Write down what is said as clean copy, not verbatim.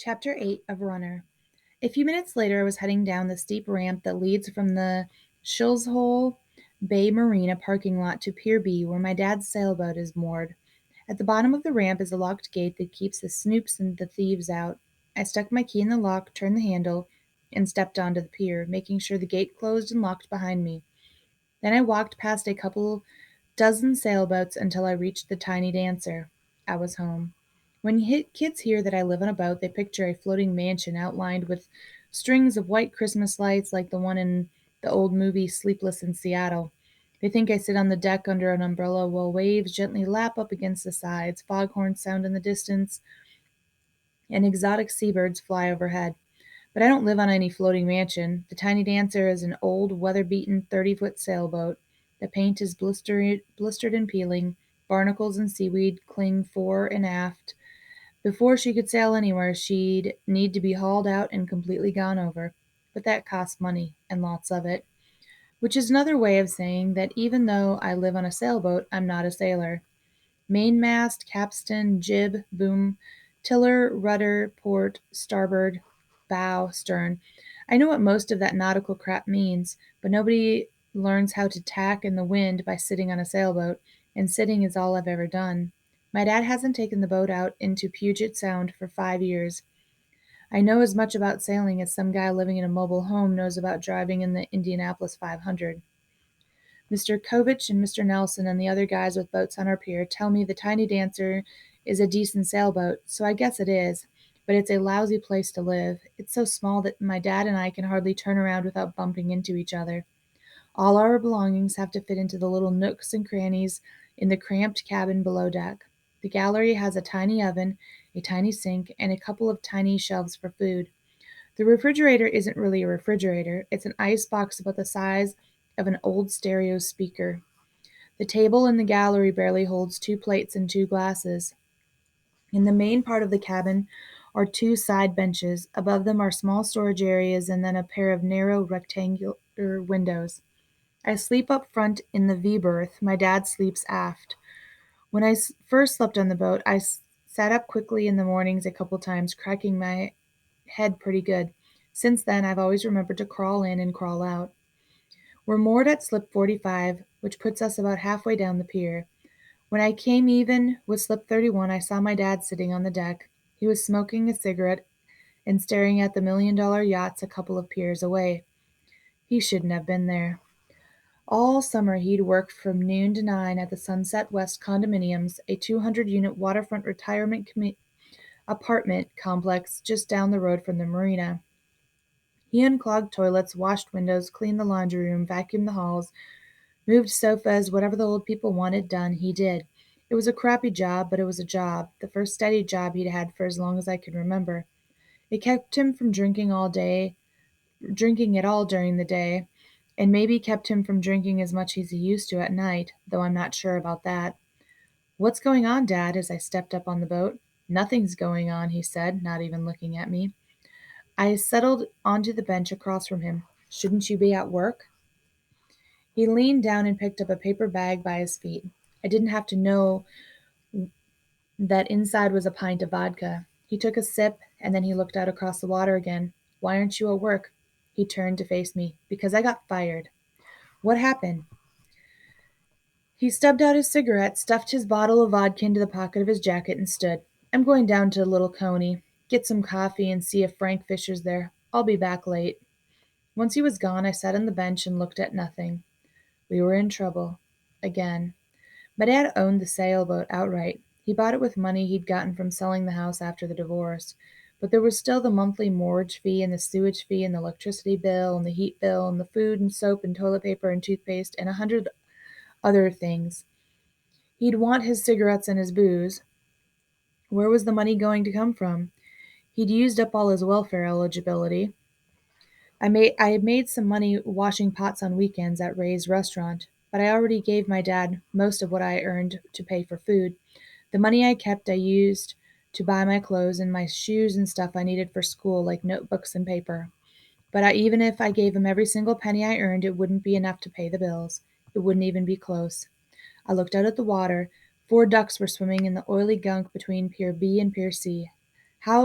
Chapter 8 of Runner. A few minutes later, I was heading down the steep ramp that leads from the Shilshole Bay Marina parking lot to Pier B, where my dad's sailboat is moored. At the bottom of the ramp is a locked gate that keeps the snoops and the thieves out. I stuck my key in the lock, turned the handle, and stepped onto the pier, making sure the gate closed and locked behind me. Then I walked past a couple dozen sailboats until I reached the Tiny Dancer. I was home. When kids hear that I live on a boat, they picture a floating mansion outlined with strings of white Christmas lights like the one in the old movie Sleepless in Seattle. They think I sit on the deck under an umbrella while waves gently lap up against the sides, foghorns sound in the distance, and exotic seabirds fly overhead. But I don't live on any floating mansion. The Tiny Dancer is an old, weather-beaten 30-foot sailboat. The paint is blistered and peeling. Barnacles and seaweed cling fore and aft. Before she could sail anywhere, she'd need to be hauled out and completely gone over. But that costs money, and lots of it. Which is another way of saying that even though I live on a sailboat, I'm not a sailor. Mainmast, capstan, jib, boom, tiller, rudder, port, starboard, bow, stern. I know what most of that nautical crap means, but nobody learns how to tack in the wind by sitting on a sailboat, and sitting is all I've ever done. My dad hasn't taken the boat out into Puget Sound for 5 years. I know as much about sailing as some guy living in a mobile home knows about driving in the Indianapolis 500. Mr. Kovich and Mr. Nelson and the other guys with boats on our pier tell me the Tiny Dancer is a decent sailboat, so I guess it is, but it's a lousy place to live. It's so small that my dad and I can hardly turn around without bumping into each other. All our belongings have to fit into the little nooks and crannies in the cramped cabin below deck. The gallery has a tiny oven, a tiny sink, and a couple of tiny shelves for food. The refrigerator isn't really a refrigerator, it's an ice box about the size of an old stereo speaker. The table in the gallery barely holds 2 plates and 2 glasses. In the main part of the cabin are 2 side benches. Above them are small storage areas and then a pair of narrow rectangular windows. I sleep up front in the V berth. My dad sleeps aft. When I first slept on the boat, I sat up quickly in the mornings a couple times, cracking my head pretty good. Since then, I've always remembered to crawl in and crawl out. We're moored at slip 45, which puts us about halfway down the pier. When I came even with slip 31, I saw my dad sitting on the deck. He was smoking a cigarette and staring at the million-dollar yachts a couple of piers away. He shouldn't have been there. All summer he'd worked from noon to 9 at the Sunset West condominiums, a 200-unit waterfront retirement apartment complex just down the road from the marina. He unclogged toilets, washed windows, cleaned the laundry room, vacuumed the halls, moved sofas, whatever the old people wanted done, he did. It was a crappy job, but it was a job, the first steady job he'd had for as long as I can remember. It kept him from drinking at all during the day, and maybe kept him from drinking as much as he used to at night, though I'm not sure about that. What's going on, Dad? As I stepped up on the boat. Nothing's going on, he said, not even looking at me. I settled onto the bench across from him. Shouldn't you be at work? He leaned down and picked up a paper bag by his feet. I didn't have to know that inside was a pint of vodka. He took a sip, and then he looked out across the water again. Why aren't you at work? He turned to face me. Because I got fired. What happened? He stubbed out his cigarette, stuffed his bottle of vodka into the pocket of his jacket, and stood. I'm going down to Little Coney, get some coffee, and see if Frank Fisher's there. I'll be back late. Once he was gone, I sat on the bench and looked at nothing. We were in trouble. Again. My dad owned the sailboat outright. He bought it with money he'd gotten from selling the house after the divorce. But there was still the monthly mortgage fee and the sewage fee and the electricity bill and the heat bill and the food and soap and toilet paper and toothpaste and 100 other things. He'd want his cigarettes and his booze. Where was the money going to come from? He'd used up all his welfare eligibility. I had made some money washing pots on weekends at Ray's restaurant, but I already gave my dad most of what I earned to pay for food. The money I kept I used to buy my clothes and my shoes and stuff I needed for school, like notebooks and paper. But even if I gave him every single penny I earned, it wouldn't be enough to pay the bills. It wouldn't even be close. I looked out at the water. 4 ducks were swimming in the oily gunk between Pier B and Pier C. How